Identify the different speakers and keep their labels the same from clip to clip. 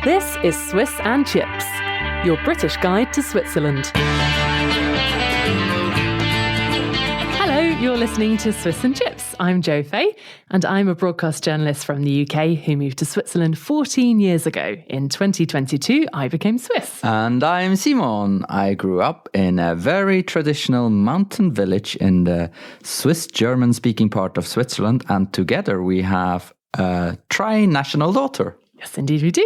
Speaker 1: This is Swiss and Chips, your British guide to Switzerland. Hello, you're listening to Swiss and Chips. I'm Jo Fay, and I'm a broadcast journalist from the UK who moved to Switzerland 14 years ago. In 2022, I became Swiss.
Speaker 2: And I'm Simon. I grew up in a very traditional mountain village in the Swiss German-speaking part of Switzerland, and together we have a tri-national daughter.
Speaker 1: Yes, indeed we do.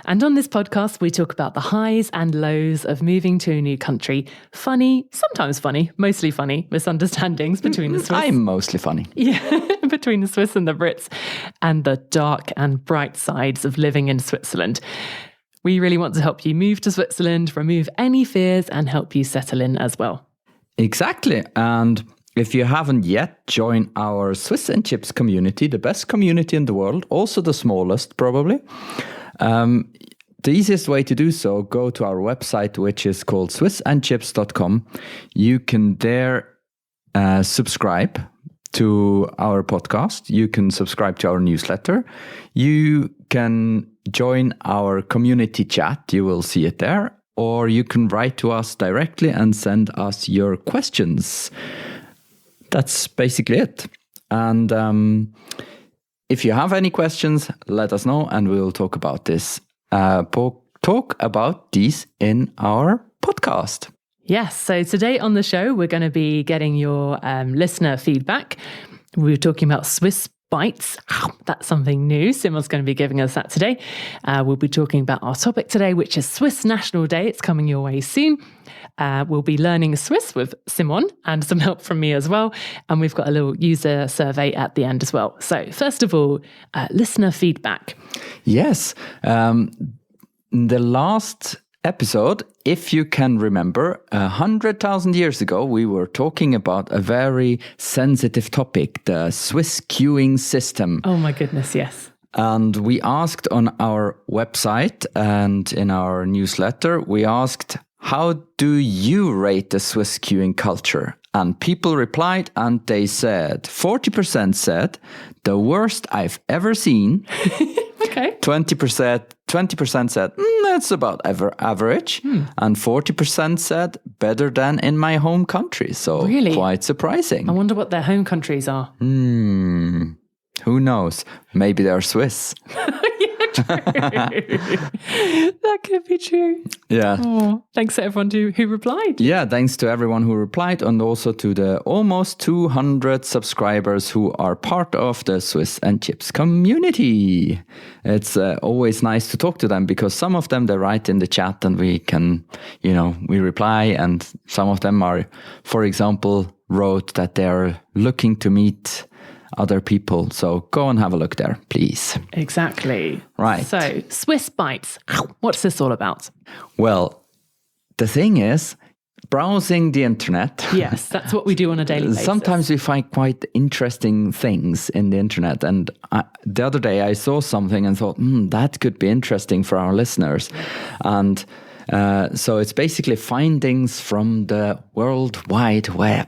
Speaker 1: And on this podcast, we talk about the highs and lows of moving to a new country. Funny, sometimes funny, mostly funny, misunderstandings between the Swiss.
Speaker 2: I'm mostly funny.
Speaker 1: Yeah, between the Swiss and the Brits, and the dark and bright sides of living in Switzerland. We really want to help you move to Switzerland, remove any fears, and help you settle in as well.
Speaker 2: Exactly. And if you haven't yet, join our Swiss and Chips community, the best community in the world, also the smallest probably. The easiest way to do so, go to our website, which is called swissandchips.com. You can there subscribe to our podcast. You can subscribe to our newsletter. You can join our community chat. You will see it there. Or you can write to us directly and send us your questions. That's basically it. And if you have any questions, let us know and we'll talk about this. Talk about these in our podcast.
Speaker 1: Yes, so today on the show, we're going to be getting your listener feedback. We were talking about Swiss bytes. That's something new. Simon's going to be giving us that today. We'll be talking about our topic today, which is Swiss National Day. It's coming your way soon. We'll be learning Swiss with Simon and some help from me as well. And we've got a little user survey at the end as well. So first of all, listener feedback.
Speaker 2: Yes. The last episode, if you can remember, 100,000 years ago, we were talking about a very sensitive topic, the Swiss queuing system.
Speaker 1: Oh my goodness, yes.
Speaker 2: And we asked on our website and in our newsletter, we asked, how do you rate the Swiss queuing culture? And people replied and they said, 40% said, the worst I've ever seen.
Speaker 1: Okay.
Speaker 2: 20% said, that's about average. And 40% said, better than in my home country. So
Speaker 1: really? Quite
Speaker 2: surprising.
Speaker 1: I wonder what their home countries are.
Speaker 2: Who knows? Maybe they're Swiss.
Speaker 1: That could be true.
Speaker 2: Yeah.
Speaker 1: Oh, thanks to everyone who replied.
Speaker 2: Yeah, thanks to everyone who replied and also to the almost 200 subscribers who are part of the Swiss and Chips community. It's always nice to talk to them because some of them, they write in the chat and we can, we reply. And some of them are, for example, wrote that they're looking to meet other people. So go and have a look there, please.
Speaker 1: Exactly.
Speaker 2: Right.
Speaker 1: So Swiss bytes. What's this all about?
Speaker 2: Well, the thing is, browsing the internet.
Speaker 1: Yes, that's what we do on a daily basis.
Speaker 2: Sometimes we find quite interesting things in the internet. And the other day I saw something and thought, that could be interesting for our listeners. And so it's basically findings from the World Wide Web.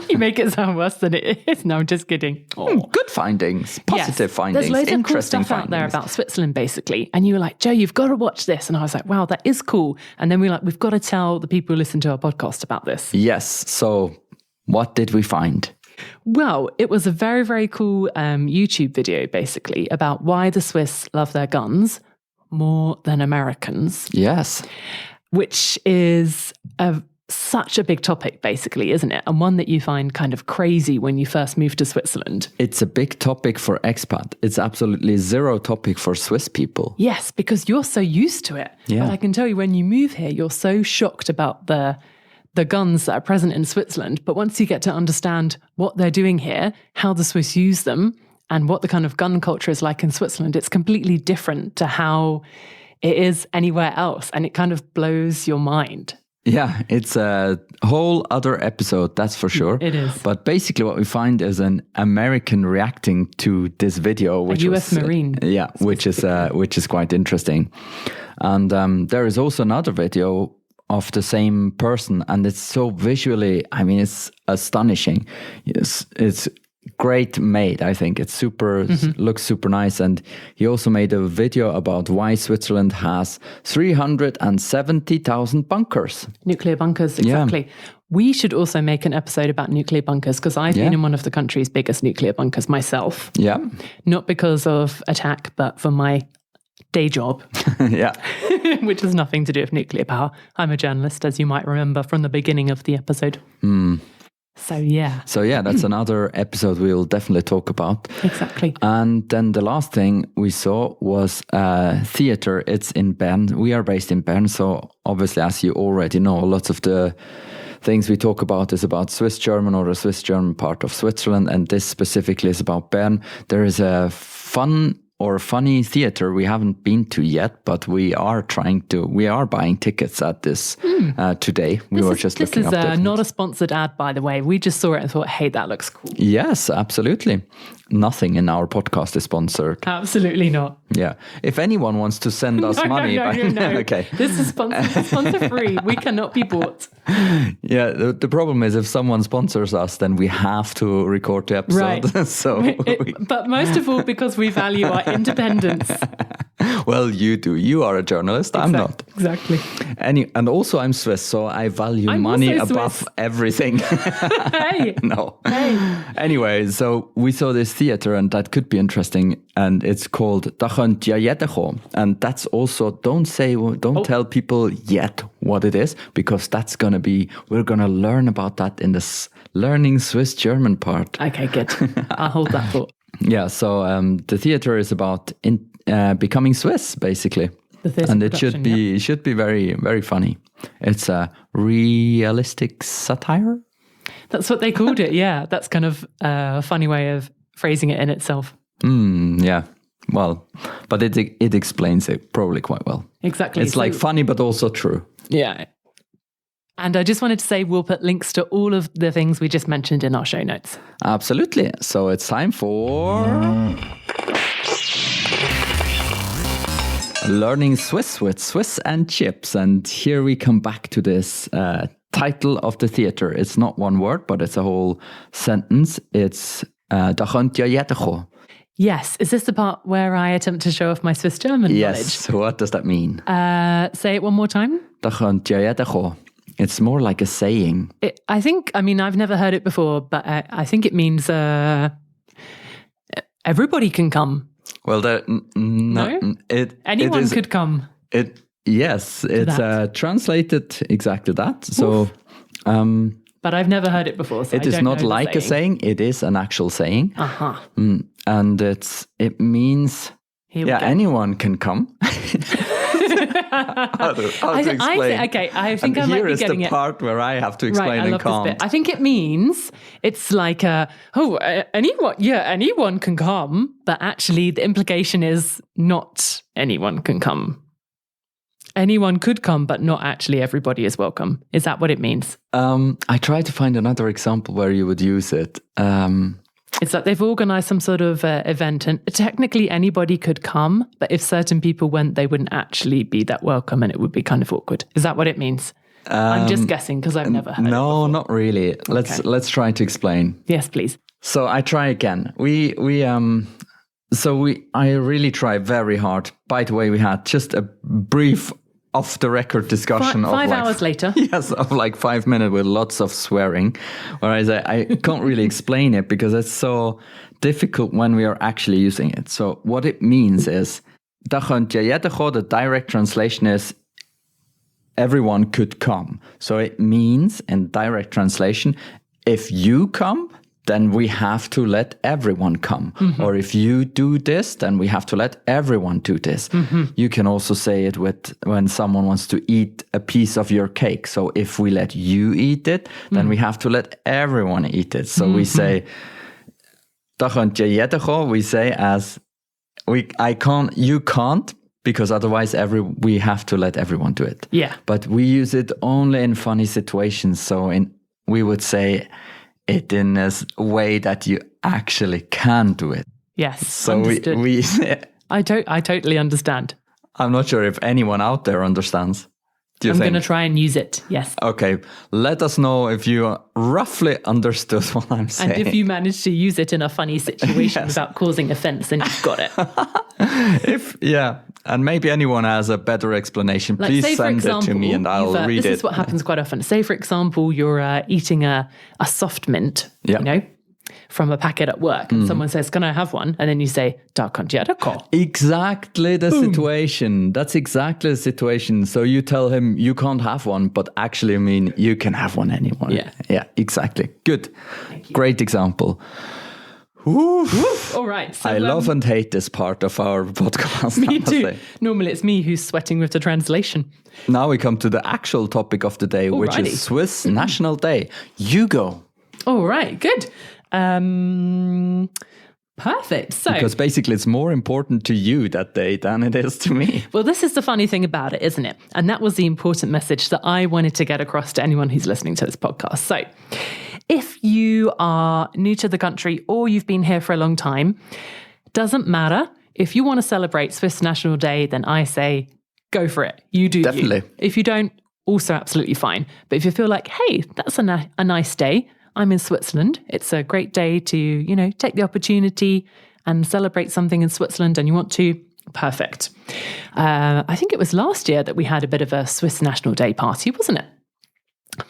Speaker 1: You make it sound worse than it is. No, I'm just kidding. Oh.
Speaker 2: Good findings, positive findings,
Speaker 1: There's loads of cool
Speaker 2: interesting
Speaker 1: stuff
Speaker 2: findings.
Speaker 1: out there about Switzerland, basically. And you were like, Jo, you've got to watch this. And I was like, wow, that is cool. And then we've got to tell the people who listen to our podcast about this.
Speaker 2: Yes. So what did we find?
Speaker 1: Well, it was a very, very cool YouTube video, basically, about why the Swiss love their guns more than Americans.
Speaker 2: Yes.
Speaker 1: Which is such a big topic, basically, isn't it? And one that you find kind of crazy when you first move to Switzerland.
Speaker 2: It's a big topic for expat. It's absolutely zero topic for Swiss people.
Speaker 1: Yes, because you're so used to it.
Speaker 2: Yeah.
Speaker 1: But I can tell you when you move here, you're so shocked about the guns that are present in Switzerland. But once you get to understand what they're doing here, how the Swiss use them, and what the kind of gun culture is like in Switzerland, it's completely different to how it is anywhere else. And it kind of blows your mind.
Speaker 2: Yeah, it's a whole other episode, that's for sure.
Speaker 1: It is.
Speaker 2: But basically what we find is an American reacting to this video, which
Speaker 1: a US Marine.
Speaker 2: Which is quite interesting. And there is also another video of the same person, and it's so visually, it's astonishing. It's great made. I think it's super, looks super nice. And he also made a video about why Switzerland has 370,000 bunkers.
Speaker 1: Nuclear bunkers, exactly. Yeah. We should also make an episode about nuclear bunkers because I've been in one of the country's biggest nuclear bunkers myself.
Speaker 2: Yeah.
Speaker 1: Not because of attack, but for my day job.
Speaker 2: Yeah.
Speaker 1: Which has nothing to do with nuclear power. I'm a journalist, as you might remember from the beginning of the episode. So yeah,
Speaker 2: that's another episode we'll definitely talk about.
Speaker 1: Exactly.
Speaker 2: And then the last thing we saw was theater. It's in Bern. We are based in Bern, so obviously, as you already know, lots of the things we talk about is about Swiss German or the Swiss German part of Switzerland, and this specifically is about Bern. There is a funny theater we haven't been to yet, but we are buying tickets at this today. This is
Speaker 1: not a sponsored ad, by the way. We just saw it and thought, hey, that looks cool.
Speaker 2: Yes, absolutely. Nothing in our podcast is sponsored.
Speaker 1: Absolutely not.
Speaker 2: Yeah. If anyone wants to send us money.
Speaker 1: No.
Speaker 2: Okay.
Speaker 1: This is sponsor free. We cannot be bought.
Speaker 2: Yeah. The problem is if someone sponsors us, then we have to record the episode.
Speaker 1: Right. But most of all, because we value our independence.
Speaker 2: Well, you do. You are a journalist. I'm not.
Speaker 1: Exactly.
Speaker 2: And also I'm Swiss, so I value money above everything.
Speaker 1: Hey.
Speaker 2: No.
Speaker 1: Hey.
Speaker 2: Anyway, so we saw this theater, and that could be interesting. And it's called chönt jedä. And that's also, don't tell people yet what it is, because we're going to learn about that in this learning Swiss German part.
Speaker 1: Okay, good. I'll hold that thought.
Speaker 2: Yeah, so the theater is about becoming Swiss, basically. And it should be very, very funny. It's a realistic satire.
Speaker 1: That's what they called it, yeah. That's kind of a funny way of phrasing it in itself.
Speaker 2: Yeah. Well, but it explains it probably quite well.
Speaker 1: Exactly.
Speaker 2: It's like funny, but also true.
Speaker 1: Yeah. And I just wanted to say we'll put links to all of the things we just mentioned in our show notes.
Speaker 2: Absolutely. So it's time for Learning Swiss with Swiss and Chips. And here we come back to this title of the theater. It's not one word, but it's a whole sentence. It's chönt jedä.
Speaker 1: Yes. Is this the part where I attempt to show off my Swiss German knowledge?
Speaker 2: Yes. What does that mean?
Speaker 1: Say it one more time.
Speaker 2: Chönt jedä. It's more like a saying.
Speaker 1: I've never heard it before, but I think it means everybody can come.
Speaker 2: Well,
Speaker 1: anyone could come.
Speaker 2: Yes, it's translated exactly that. So,
Speaker 1: but I've never heard it before. So
Speaker 2: it is not like a saying; it is an actual saying. And it means anyone can come. How to explain?
Speaker 1: I think I might be getting it.
Speaker 2: Here is the part where I have to explain and can't.
Speaker 1: This bit. I think it means it's like anyone can come, but actually the implication is not anyone can come. Anyone could come, but not actually everybody is welcome. Is that what it means?
Speaker 2: I tried to find another example where you would use it.
Speaker 1: It's like they've organized some sort of event, and technically anybody could come, but if certain people went, they wouldn't actually be that welcome, and it would be kind of awkward. Is that what it means? I'm just guessing because I've never heard it before.
Speaker 2: Not really. Let's try to explain.
Speaker 1: Yes, please.
Speaker 2: So I try again. I really try very hard. By the way, we had just a brief off-the-record discussion of
Speaker 1: 5 hours later.
Speaker 2: Yes, of like 5 minutes with lots of swearing. Whereas I can't really explain it because it's so difficult when we are actually using it. So what it means is, chönt jedä, the direct translation is everyone could come. So it means, in direct translation, if you come, then we have to let everyone come. Mm-hmm. Or if you do this, then we have to let everyone do this. Mm-hmm. You can also say it when someone wants to eat a piece of your cake. So if we let you eat it, then we have to let everyone eat it. So we say, chönt jedä, we say as, you can't, because otherwise we have to let everyone do it.
Speaker 1: Yeah.
Speaker 2: But we use it only in funny situations. So we would say it in a way that you actually can do it.
Speaker 1: Yes,
Speaker 2: so
Speaker 1: understood. I totally understand.
Speaker 2: I'm not sure if anyone out there understands.
Speaker 1: I'm going to try and use it. Yes.
Speaker 2: Okay. Let us know if you roughly understood what I'm saying.
Speaker 1: And if you manage to use it in a funny situation without causing offense, then you've got it.
Speaker 2: And maybe anyone has a better explanation,
Speaker 1: like,
Speaker 2: please send it to me and I'll read it.
Speaker 1: This is what happens quite often. Say, for example, you're eating a soft mint, from a packet at work, and someone says, "Can I have one?" And then you say, "Da kan jedä ko."
Speaker 2: Exactly the situation. That's exactly the situation. So you tell him you can't have one, but actually mean you can have one anyway. Yeah, exactly. Good. Great example.
Speaker 1: All right. So,
Speaker 2: I love and hate this part of our podcast.
Speaker 1: Me too. Normally it's me who's sweating with the translation.
Speaker 2: Now we come to the actual topic of the day, which is Swiss National Day. You go.
Speaker 1: All right, good. Perfect. So,
Speaker 2: because basically it's more important to you that day than it is to me.
Speaker 1: Well, this is the funny thing about it, isn't it? And that was the important message that I wanted to get across to anyone who's listening to this podcast. So if you are new to the country or you've been here for a long time, doesn't matter. If you want to celebrate Swiss National Day, then I say go for it. You do.
Speaker 2: Definitely.
Speaker 1: You. If you don't, also absolutely fine. But if you feel like, hey, that's a nice day, I'm in Switzerland, it's a great day to, take the opportunity and celebrate something in Switzerland and you want to, perfect. I think it was last year that we had a bit of a Swiss National Day party, wasn't it?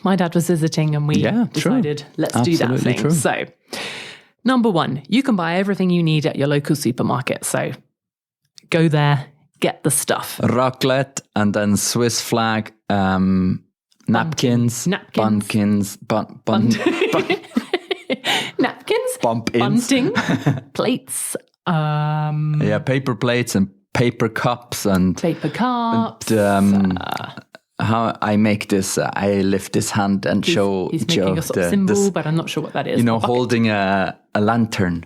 Speaker 1: My dad was visiting and we decided, let's do that thing. True. So, number one, you can buy everything you need at your local supermarket. So, go there, get the stuff.
Speaker 2: Raclette and then Swiss flag, napkins, napkins,
Speaker 1: bunting, plates.
Speaker 2: Paper plates and paper cups and
Speaker 1: paper cups.
Speaker 2: How I make this, I lift this hand and show.
Speaker 1: He's making a sort of symbol, but I'm not sure what that is.
Speaker 2: Holding a lantern.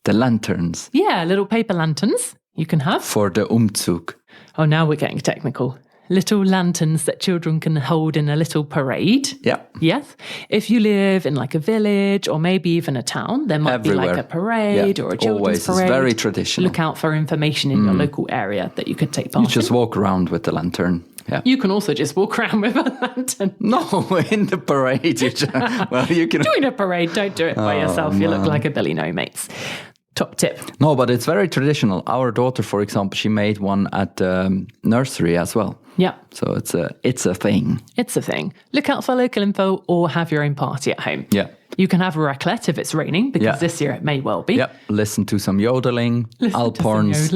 Speaker 2: The lanterns.
Speaker 1: Yeah, little paper lanterns you can have.
Speaker 2: For the Umzug.
Speaker 1: Oh, now we're getting technical. Little lanterns that children can hold in a little parade.
Speaker 2: Yeah.
Speaker 1: Yes. If you live in like a village or maybe even a town, there might be like a parade or a children's parade.
Speaker 2: It's very traditional.
Speaker 1: Look out for information in your local area that you could take part in.
Speaker 2: You just walk around with the lantern. Yeah.
Speaker 1: You can also just walk around with a lantern.
Speaker 2: No, in the parade. You can.
Speaker 1: Join a parade. Don't do it by yourself. You look like a Billy No Mates. Top tip.
Speaker 2: No, but it's very traditional. Our daughter, for example, she made one at nursery as well.
Speaker 1: Yeah.
Speaker 2: So it's a thing.
Speaker 1: It's a thing. Look out for local info or have your own party at home.
Speaker 2: Yeah.
Speaker 1: You can have a raclette if it's raining because this year it may well be.
Speaker 2: Yeah. Listen to some yodeling, alphorns.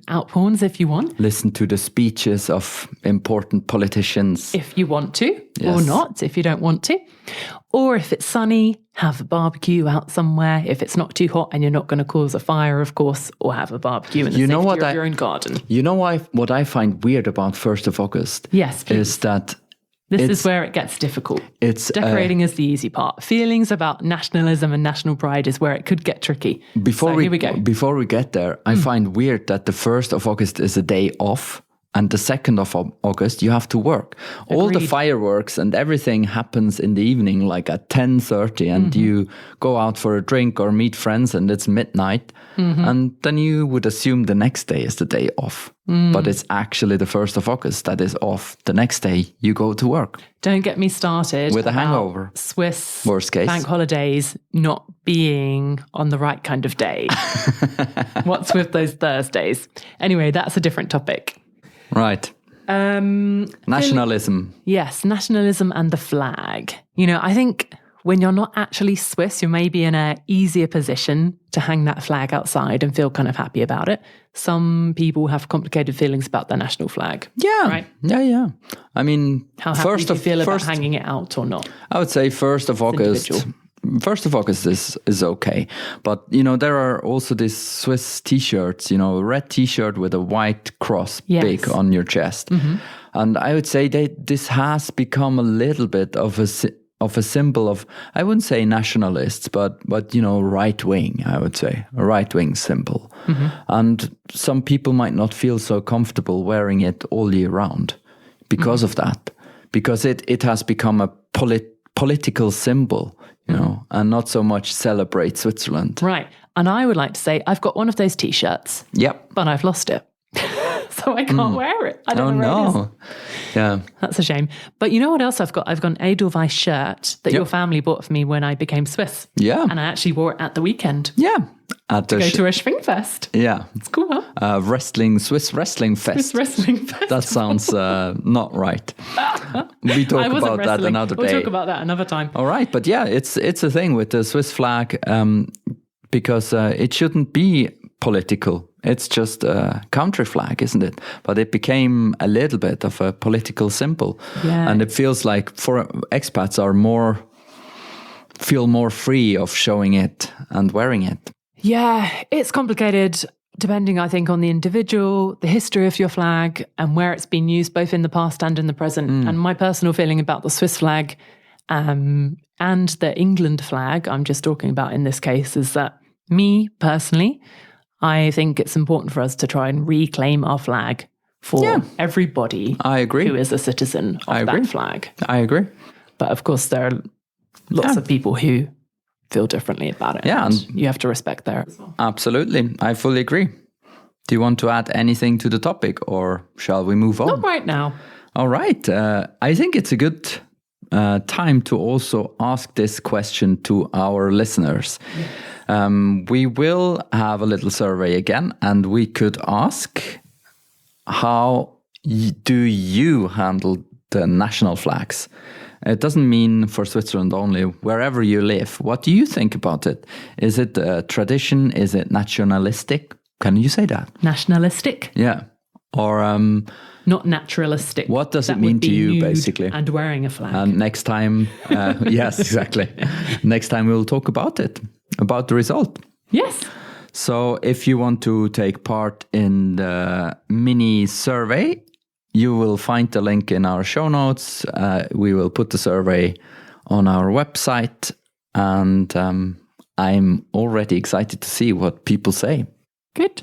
Speaker 1: Alphorns if you want.
Speaker 2: Listen to the speeches of important politicians.
Speaker 1: If you want to, or not, if you don't want to. Or if it's sunny, have a barbecue out somewhere. If it's not too hot and you're not going to cause a fire, of course, or have a barbecue in the safety of your own garden.
Speaker 2: You know what I find weird about 1st of August?
Speaker 1: Yes, please.
Speaker 2: Is that
Speaker 1: this is where it gets difficult. Decorating is the easy part. Feelings about nationalism and national pride is where it could get tricky. Here we go.
Speaker 2: Before we get there, I find weird that the 1st of August is a day off. And the 2nd of August, you have to work.
Speaker 1: Agreed.
Speaker 2: All the fireworks and everything happens in the evening, like at 10:30, and you go out for a drink or meet friends, and it's midnight. And then you would assume the next day is the day off. But it's actually the 1st of August that is off. The next day, you go to work.
Speaker 1: Don't get me started
Speaker 2: with a hangover.
Speaker 1: Swiss
Speaker 2: worst case
Speaker 1: bank holidays not being on the right kind of day. What's with those Thursdays? Anyway, that's a different topic.
Speaker 2: Right. Nationalism.
Speaker 1: Yes, nationalism and the flag. I think when you're not actually Swiss, you may be in an easier position to hang that flag outside and feel kind of happy about it. Some people have complicated feelings about their national flag.
Speaker 2: Yeah.
Speaker 1: Right?
Speaker 2: Yeah. I mean,
Speaker 1: how happy do you feel about hanging it out or not?
Speaker 2: I would say 1st of August. 1st of August is okay. But, there are also these Swiss T-shirts, a red T-shirt with a white cross big on your chest. And I would say this has become a little bit of a symbol of, I wouldn't say nationalists, but right-wing, I would say. A right-wing symbol. And some people might not feel so comfortable wearing it all year round because of that. Because it has become a political symbol. And not so much celebrate Switzerland.
Speaker 1: Right. And I would like to say, I've got one of those T-shirts.
Speaker 2: Yep.
Speaker 1: But I've lost it. So I can't wear it. I don't know where it is.
Speaker 2: Yeah.
Speaker 1: That's a shame. But you know what else I've got? I've got an Edelweiss shirt that your family bought for me when I became Swiss.
Speaker 2: Yeah.
Speaker 1: And I actually wore it at the weekend.
Speaker 2: Yeah. At the
Speaker 1: Go to a Schwingfest.
Speaker 2: Yeah.
Speaker 1: It's cool, huh?
Speaker 2: Swiss Wrestling Fest.
Speaker 1: Swiss Wrestling Fest.
Speaker 2: That sounds not right. We talk about that another day.
Speaker 1: We'll talk about that another time.
Speaker 2: All right. But yeah, it's a thing with the Swiss flag because it shouldn't be political. It's just a country flag, isn't it? But it became a little bit of a political symbol.
Speaker 1: Yeah.
Speaker 2: And it feels like for expats feel more free of showing it and wearing it.
Speaker 1: Yeah, it's complicated depending, I think, on the individual, the history of your flag, and where it's been used both in the past and in the present. And my personal feeling about the Swiss flag and the England flag, I'm just talking about in this case, is that me personally, I think it's important for us to try and reclaim our flag for everybody
Speaker 2: I agree.
Speaker 1: who is a citizen of that flag.
Speaker 2: I agree.
Speaker 1: But of course, there are lots of people who feel differently about it.
Speaker 2: Yeah.
Speaker 1: And you have to respect that as well.
Speaker 2: Absolutely. I fully agree. Do you want to add anything to the topic or shall we move on?
Speaker 1: Not right now.
Speaker 2: All right. I think it's a good time to also ask this question to our listeners. We will have a little survey again, and we could ask, how do you handle the national flags? It doesn't mean for Switzerland only, wherever you live. What do you think about it? Is it a tradition? Is it nationalistic? Can you say that?
Speaker 1: Nationalistic?
Speaker 2: Yeah. Or
Speaker 1: not naturalistic.
Speaker 2: what does it mean to you, basically?
Speaker 1: And wearing a flag.
Speaker 2: And next time, yes, exactly. Next time we'll talk about it, about the result.
Speaker 1: Yes.
Speaker 2: So if you want to take part in the mini survey, you will find the link in our show notes. We will put the survey on our website, and I'm already excited to see what people say.
Speaker 1: Good.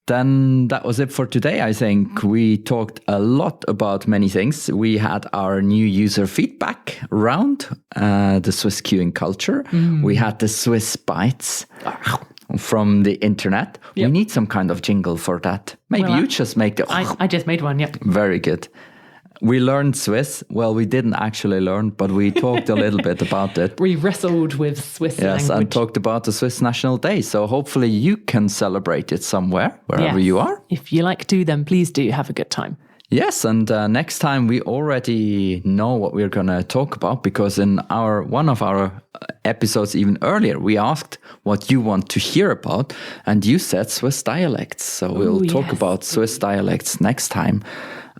Speaker 2: Then that was it for today. I think we talked a lot about many things. We had our new user feedback round, the Swiss queuing culture. We had the Swiss bytes from the internet.
Speaker 1: Yep.
Speaker 2: We need some kind of jingle for that. Maybe you just make the...
Speaker 1: I just made one, yep.
Speaker 2: Very good. We learned Swiss. Well, we didn't actually learn, but we talked a little bit about it.
Speaker 1: We wrestled with Swiss language.
Speaker 2: Yes, and talked about the Swiss National Day. So hopefully you can celebrate it somewhere, wherever you are.
Speaker 1: If you like to, then please do have a good time.
Speaker 2: Yes, and next time we already know what we're going to talk about, because in one of our episodes even earlier, we asked what you want to hear about, and you said Swiss dialects. So we'll talk about Swiss dialects next time.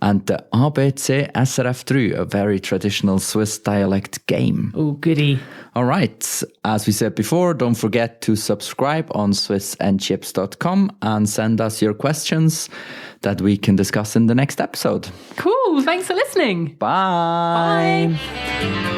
Speaker 2: And the ABC SRF 3, a very traditional Swiss dialect game.
Speaker 1: Oh, goody.
Speaker 2: All right. As we said before, don't forget to subscribe on swissandchips.com and send us your questions that we can discuss in the next episode.
Speaker 1: Cool. Thanks for listening.
Speaker 2: Bye.
Speaker 1: Bye.